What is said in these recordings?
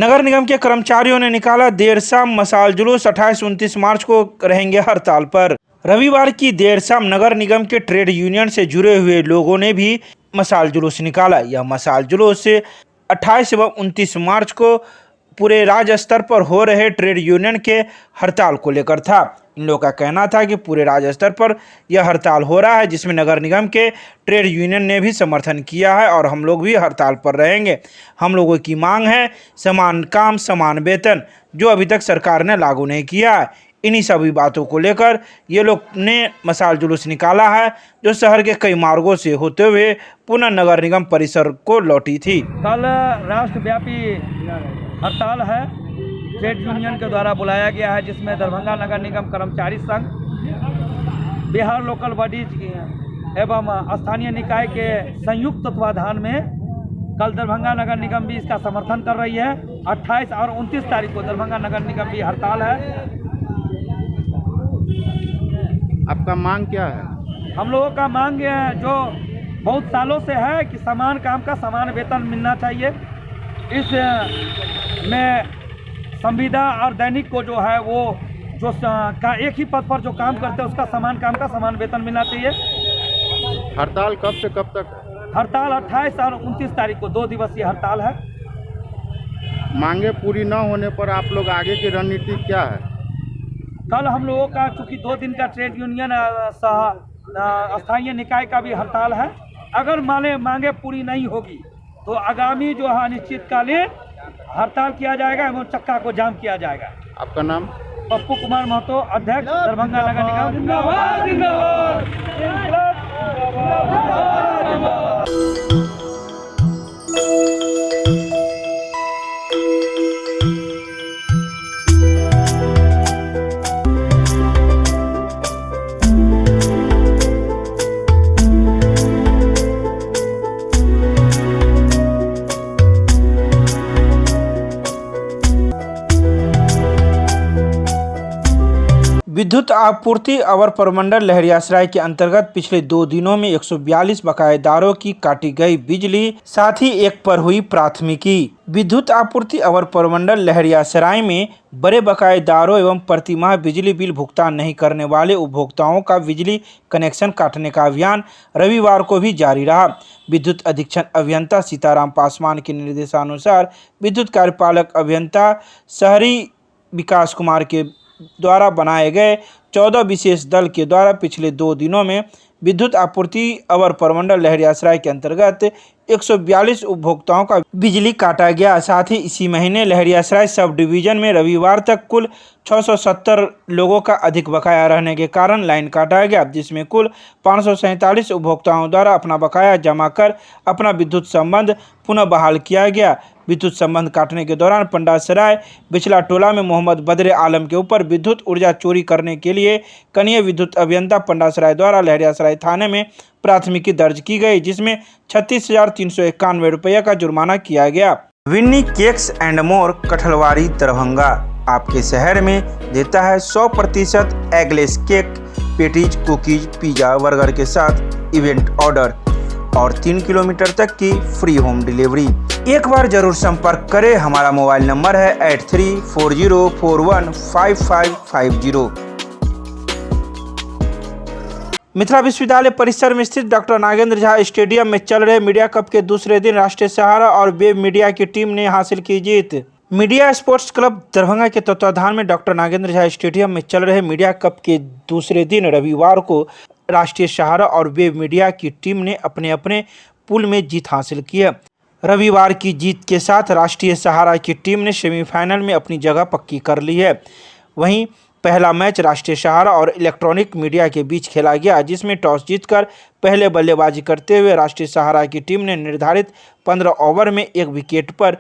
नगर निगम के कर्मचारियों ने निकाला देर शाम मशाल जुलूस। 28-29 मार्च को रहेंगे हड़ताल पर। रविवार की देर शाम नगर निगम के ट्रेड यूनियन से जुड़े हुए लोगों ने भी मशाल जुलूस निकाला। यह मशाल जुलूस 28 एवं 29 मार्च को पूरे राज्य स्तर पर हो रहे ट्रेड यूनियन के हड़ताल को लेकर था। इन लोगों का कहना था कि पूरे राज्य स्तर पर यह हड़ताल हो रहा है, जिसमें नगर निगम के ट्रेड यूनियन ने भी समर्थन किया है और हम लोग भी हड़ताल पर रहेंगे। हम लोगों की मांग है समान काम समान वेतन, जो अभी तक सरकार ने लागू नहीं किया है। इन्हीं सभी बातों को लेकर ये लोग ने मशाल जुलूस निकाला है, जो शहर के कई मार्गों से होते हुए पुनः नगर निगम परिसर को लौटी थी। कल राष्ट्रव्यापी हड़ताल है, ट्रेड यूनियन के द्वारा बुलाया गया है, जिसमें दरभंगा नगर निगम कर्मचारी संघ, बिहार लोकल बॉडीज एवं स्थानीय निकाय के संयुक्त तत्वाधान में कल दरभंगा नगर निगम भी इसका समर्थन कर रही है। 28 और 29 तारीख को दरभंगा नगर निगम भी हड़ताल है। आपका मांग क्या है? हम लोगों का मांग जो बहुत सालों से है कि समान काम का समान वेतन मिलना चाहिए। इस में संविदा और दैनिक को जो है वो जो का एक ही पद पर जो काम करते हैं उसका समान काम का समान वेतन मिलना चाहिए। हड़ताल कब से कब तक है? हड़ताल 28 और 29 तारीख को 2 दिवसीय हड़ताल है। मांगे पूरी न होने पर आप लोग आगे की रणनीति क्या है? कल हम लोगों का चूँकि 2 दिन का ट्रेड यूनियन स्थानीय निकाय का भी हड़ताल है। अगर मांगे पूरी नहीं होगी तो आगामी जो है अनिश्चितकालीन हड़ताल किया जाएगा एवं चक्का को जाम किया जाएगा। आपका नाम? पप्पू कुमार महतो, अध्यक्ष दरभंगा नगर निगम। जिंदाबाद जिंदाबाद जिंदाबाद। विद्युत आपूर्ति अवर प्रमंडल लहरियासराय के अंतर्गत पिछले 2 दिनों में 142 बकायेदारों की काटी गई बिजली, साथ ही एक पर हुई प्राथमिकी। विद्युत आपूर्ति अवर प्रमंडल लहरियासराय में बड़े बकायेदारों एवं प्रतिमाह बिजली बिल भुगतान नहीं करने वाले उपभोक्ताओं का बिजली कनेक्शन काटने का अभियान रविवार को भी जारी रहा। विद्युत अधीक्षण अभियंता सीताराम पासवान के निर्देशानुसार विद्युत कार्यपालक अभियंता शहरी विकास कुमार के द्वारा बनाए गए 14 विशेष दल के द्वारा पिछले 2 दिनों में विद्युत आपूर्ति अवर प्रमंडल लहरियासराय के अंतर्गत 142 उपभोक्ताओं का बिजली काटा गया। साथ ही इसी महीने लहरियासराय सब डिवीजन में रविवार तक कुल 670 लोगों का अधिक बकाया रहने के कारण लाइन काटा गया, जिसमें कुल 547 उपभोक्ताओं द्वारा अपना बकाया जमा कर अपना विद्युत संबंध पुनः बहाल किया गया। विद्युत संबंध काटने के दौरान पंडासराय बिचला टोला में मोहम्मद बदर आलम के ऊपर विद्युत ऊर्जा चोरी करने के लिए कनीय विद्युत अभियंता पंडासराय द्वारा लहरियासराय थाने में प्राथमिकी दर्ज की गई, जिसमें 36,391 रुपये का जुर्माना किया गया। Winnie cakes and more Kathalwadi Darbhanga आपके शहर में देता है 100% eggless cake, patties, cookies, pizza, burger के साथ इवेंट ऑर्डर और 3 किलोमीटर तक की फ्री होम डिलीवरी। एक बार जरूर संपर्क करें। हमारा मोबाइल नंबर है 8340415550। मिथिला विश्वविद्यालय परिसर में स्थित डॉक्टर नागेंद्र झा स्टेडियम में चल रहे मीडिया कप के दूसरे दिन राष्ट्रीय सहारा और वेब मीडिया की टीम ने हासिल की जीत। मीडिया स्पोर्ट्स क्लब दरभंगा के तत्वाधान में डॉक्टर नागेंद्र झा स्टेडियम में चल रहे मीडिया कप के दूसरे दिन रविवार को राष्ट्रीय सहारा और वेब मीडिया की टीम ने अपने अपने पूल में जीत हासिल की है। रविवार की जीत के साथ राष्ट्रीय सहारा की टीम ने सेमीफाइनल में अपनी जगह पक्की कर ली है। वहीं पहला मैच राष्ट्रीय सहारा और इलेक्ट्रॉनिक मीडिया के बीच खेला गया, जिसमें टॉस जीतकर पहले बल्लेबाजी करते हुए राष्ट्रीय सहारा की टीम ने निर्धारित 15 ओवर में 1 विकेट पर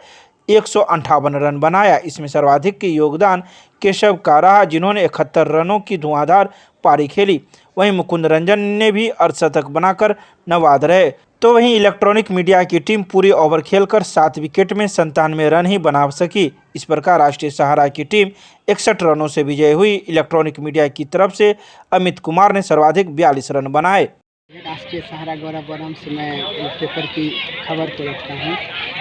158 रन बनाया। इसमें सर्वाधिक योगदान केशव का रहा, जिन्होंने 71 रनों की धुआंधार पारी खेली। वहीं मुकुंद रंजन ने भी अर्धशतक बनाकर नवाद रहे। तो वहीं इलेक्ट्रॉनिक मीडिया की टीम पूरे ओवर खेलकर 7 विकेट में 97 रन ही बना सकी। इस प्रकार राष्ट्रीय सहारा की टीम 61 रनों से विजयी हुई। इलेक्ट्रॉनिक मीडिया की तरफ से अमित कुमार ने सर्वाधिक 42 रन बनाए। राष्ट्रीय सहारा गौरवरम से मैं पेपर की खबर को रखता हूँ।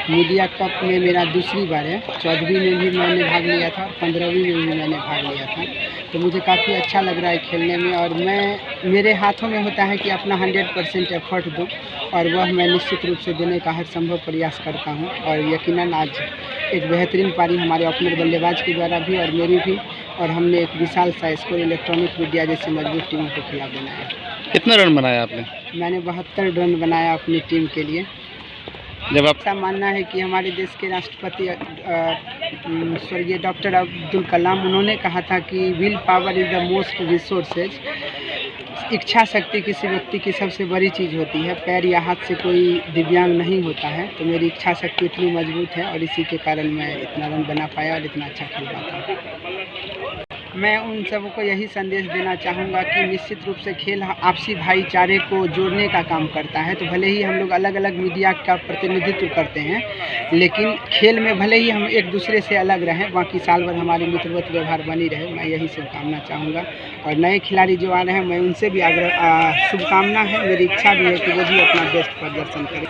मीडिया कप में मेरा दूसरी बार है। 14वीं में भी मैंने भाग लिया था, 15वीं में भी मैंने भाग लिया था। तो मुझे काफ़ी अच्छा लग रहा है खेलने में, और मेरे हाथों में होता है कि अपना 100% एफर्ट दूँ, और वह मैं निश्चित रूप से देने का हर संभव प्रयास करता हूँ। और यकीनन आज एक बेहतरीन पारी हमारे ओपनर बल्लेबाज के द्वारा भी और मेरी भी, और हमने एक विशाल सा स्कोर इलेक्ट्रॉनिक मीडिया जैसी मजबूत टीमों के खिलाफ बनाया। कितना रन बनाया आपने? मैंने 72 रन बनाया अपनी टीम के लिए। जब आप ऐसा मानना है कि हमारे देश के राष्ट्रपति स्वर्गीय डॉक्टर अब्दुल कलाम, उन्होंने कहा था कि will power is the most resources. इच्छा शक्ति किसी व्यक्ति की सबसे बड़ी चीज़ होती है। पैर या हाथ से कोई दिव्यांग नहीं होता है। तो मेरी इच्छा शक्ति इतनी मजबूत है, और इसी के कारण मैं इतना रन बना पाया और इतना अच्छा खेल पाता। मैं उन सबको यही संदेश देना चाहूँगा कि निश्चित रूप से खेल आपसी भाईचारे को जोड़ने का काम करता है। तो भले ही हम लोग अलग अलग मीडिया का प्रतिनिधित्व करते हैं, लेकिन खेल में भले ही हम एक दूसरे से अलग रहें, बाकी साल भर हमारी मित्रवत व्यवहार बनी रहे। मैं यही शुभकामना चाहूँगा। और नए खिलाड़ी जो आ रहे हैं, मैं उनसे भी शुभकामना है, मेरी इच्छा भी है कि वो भी अपना बेस्ट प्रदर्शन करें।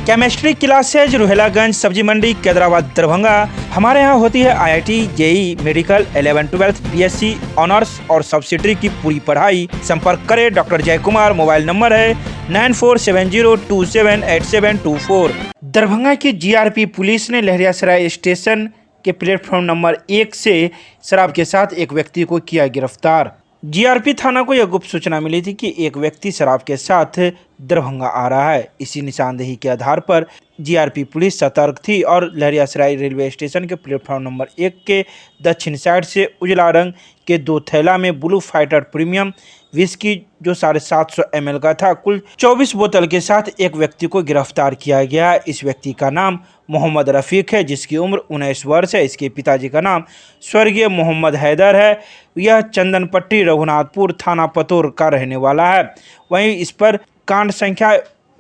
केमिस्ट्री क्लासेज रुहेलागंज सब्जी मंडी कैदराबाद दरभंगा। हमारे यहाँ होती है IIT, JEE, medical, 11-12, BSc honours और सब्सिडरी की पूरी पढ़ाई। संपर्क करें डॉक्टर जय कुमार। मोबाइल नंबर है 9470278724। दरभंगा की GRP पुलिस ने लहरियासराय स्टेशन के प्लेटफॉर्म नंबर 1 से शराब के साथ एक व्यक्ति को किया गिरफ्तार। GRP थाना को यह गुप्त सूचना मिली थी कि एक व्यक्ति शराब के साथ दरभंगा आ रहा है। इसी निशानदेही के आधार पर GRP पुलिस सतर्क थी और लहरियासराय रेलवे स्टेशन के प्लेटफॉर्म नंबर 1 के दक्षिण साइड से उजला रंग के 2 थैला में ब्लू फाइटर प्रीमियम विस्की जो 750 ml का था, कुल 24 बोतल के साथ एक व्यक्ति को गिरफ्तार किया गया। इस व्यक्ति का नाम मोहम्मद रफ़ीक है, जिसकी उम्र 19 वर्ष है। इसके पिताजी का नाम स्वर्गीय मोहम्मद हैदर है। यह चंदनपट्टी रघुनाथपुर थाना पतोर का रहने वाला है। वहीं इस पर कांड संख्या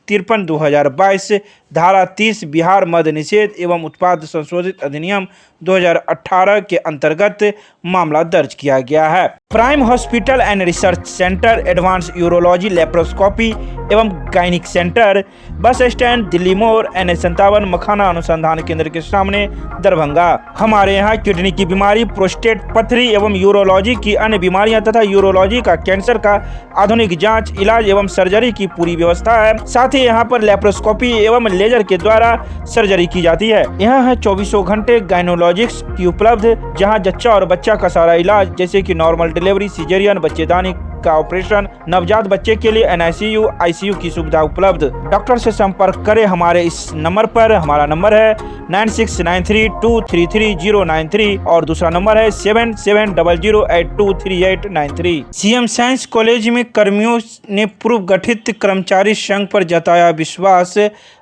53/2022 धारा 30 बिहार मद्य निषेध एवं उत्पाद संशोधित अधिनियम 2018 के अंतर्गत मामला दर्ज किया गया है। Prime hospital and research centre, advance urology laparoscopy एवं gynaec centre, bus stand, Delhi मोड़, NH57 मखाना अनुसंधान केंद्र के सामने, दरभंगा। हमारे यहाँ किडनी की बीमारी, प्रोस्टेट, पथरी एवं यूरोलॉजी की अन्य बीमारियां तथा यूरोलॉजी का कैंसर का आधुनिक जांच, इलाज एवं सर्जरी की पूरी व्यवस्था है। साथ ही यहाँ पर लैप्रोस्कोपी एवं लेजर के द्वारा सर्जरी की जाती है। यहाँ है 24 घंटे गायनोलॉजिक्स की उपलब्ध, जहाँ जच्चा और बच्चा का सारा इलाज जैसे कि नॉर्मल डिलीवरी, सिजेरियन, बच्चेदानी का ऑपरेशन, नवजात बच्चे के लिए NICU, ICU की सुविधा उपलब्ध। डॉक्टर से संपर्क करें हमारे इस नंबर पर। हमारा नंबर है 9693233093 और दूसरा नंबर है 7700823893। CM साइंस कॉलेज में कर्मियों ने पूर्व गठित कर्मचारी संघ पर जताया विश्वास,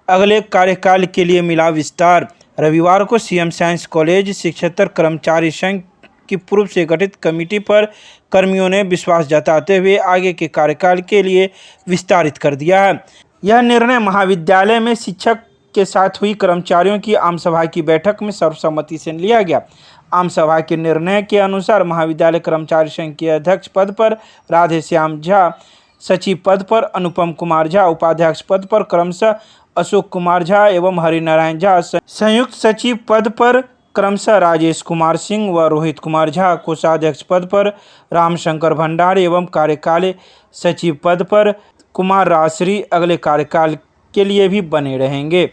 अगले कार्यकाल के लिए मिला विस्तार। रविवार को CM साइंस कॉलेज शिक्षकेतर कर्मचारी संघ की पूर्व से गठित कमेटी पर कर्मियों ने विश्वास जताते हुए आगे के कार्यकाल के लिए विस्तारित कर दिया है। यह निर्णय महाविद्यालय में शिक्षक के साथ हुई कर्मचारियों की आम सभा की बैठक में सर्वसम्मति से लिया गया। आम सभा के निर्णय के अनुसार महाविद्यालय कर्मचारी संघ के अध्यक्ष पद पर राधेश्याम झा, सचिव पद पर अनुपम कुमार झा, उपाध्यक्ष पद पर क्रमशः अशोक कुमार झा एवं हरिनारायण झा, संयुक्त सचिव पद पर क्रमशः राजेश कुमार सिंह व रोहित कुमार झा, कोषाध्यक्ष पद पर रामशंकर भंडारी एवं कार्यकाल सचिव पद पर कुमार रासरी अगले कार्यकाल के लिए भी बने रहेंगे।